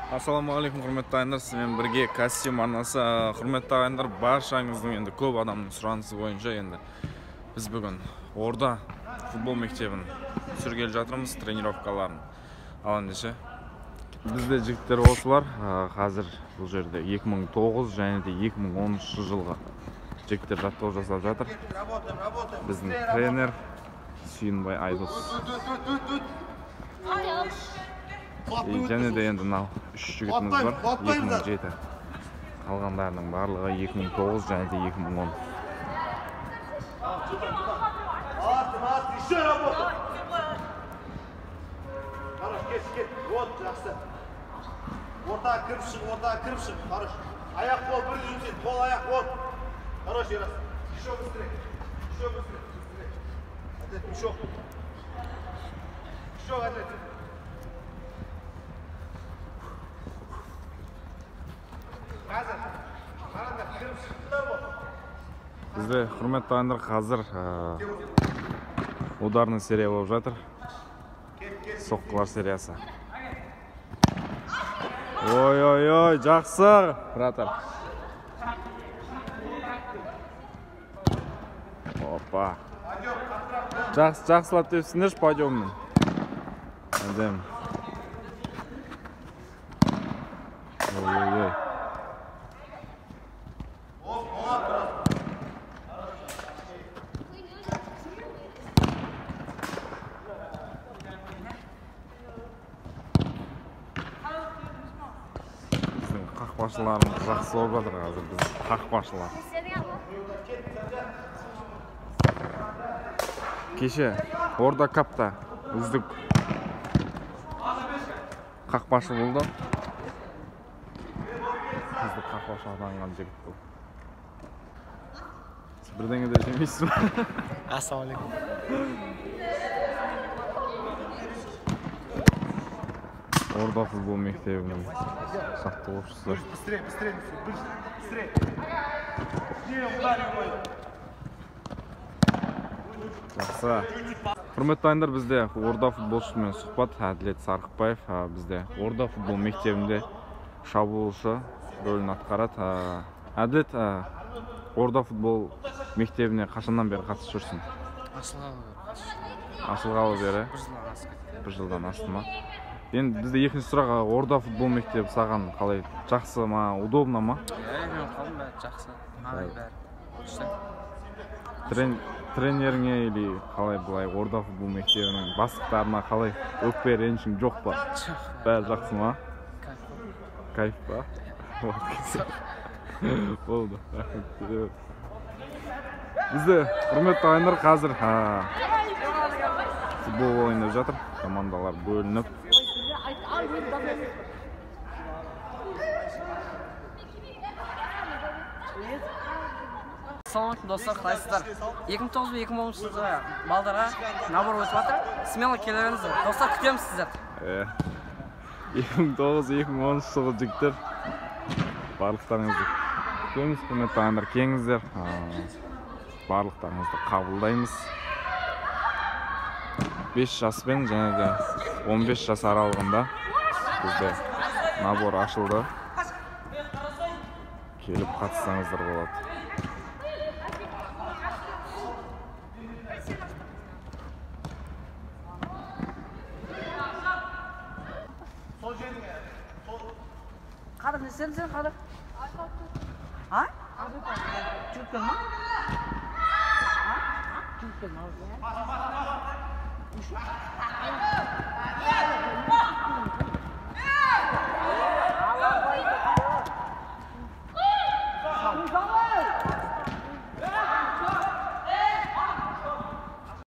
Ассаламу алейкум, құрметті ағайындар, сізбен бірге костюм арнасы. Құрметті ағайындар, баршаңыздың енді көп адамның сұранысы бойынша енді біз бүгін Орда футбол мектебін түсіргелі жатырмыз, тренировкаларын. Ал ендеше бізде жігіттер осылар. Қазір бұл жерде 2009 және де 2013 жылғы жігіттер жаттығу жасап жатыр. Біздің тренер Сүйінбай Айдос. Және де енді мынау 3 жігітіміз бар, 2007. Қалғандарының барлығы 2009 және де 2010. Еще работа. Хорош, кет. Вот, жақсы. Ортаға кіріп шық, хорош. Аяқ қол бір жүрсен, қол аяқ, вот. Хорош, раз. Еще быстрее. Отец, еще, отец. Бізде құрметті ағайындар, қазір ударный серия болып жатыр. Соққылар сериясы. Ой, жақсы, братар. Опа. Жақсылап тепсіңдерші подиуммен. Әдем. Ой. Қақпашыларымыз жақсы болып жатыр қазір біз қақпашылар. Кеше Орда капта үздік қақпашы болды. Үздік қақпашы атанған жігіт бұл. Сіз бірдеңе де жемейсіз бе? Ассалаумалейкум. Орда футбол мектебінің жаттығушысы. Быстрее. Жақсы. Құрметті ағайындар, бізде Орда футболшысымен сұхбат. Әділет Сарқыбаев бізде Орда футбол мектебінде шабуылшы рөлін атқарады. Әділет, Орда футбол мектебіне қашаннан бері қатысып жүрсің? Ашылғалы бері. Bir жылдан асты ма? Енді бізде екінші сұрақ, Орда футбол мектебі саған қалай? Жақсы ма, удобно ма? Мен қалым бәрі жақсы. Тренеріңе или қалай бұлай Орда футбол мектебінің бастықтарына қалай? Өкпе ренішің жоқ па? Бәрі жақсы ма? Кайф па? Болды. Бізде құрметті ағайындар, қазір футбол ойнап жатыр. Командалар бөлініп. Саламатым достар, қалайсыздар? 2009-2010 жылғы балдарға набор өтіп жатыр. Смело келеріңіздер. Достар, күтеміз сіздер. 2009-2010 жылғы жігіттер барлықтарыңызды күтеміз. Құрметті ағайындар, келіңіздер. Барлықтарыңызды қабылдаймыз. 5 жаспен және де 15 жас аралығында бізде набор ашылды. Келіп қатыссаңыздар болады. Қадыр, не істедің сен, Қадыр? А? Жүгіткен ма? Жүгіткен ма?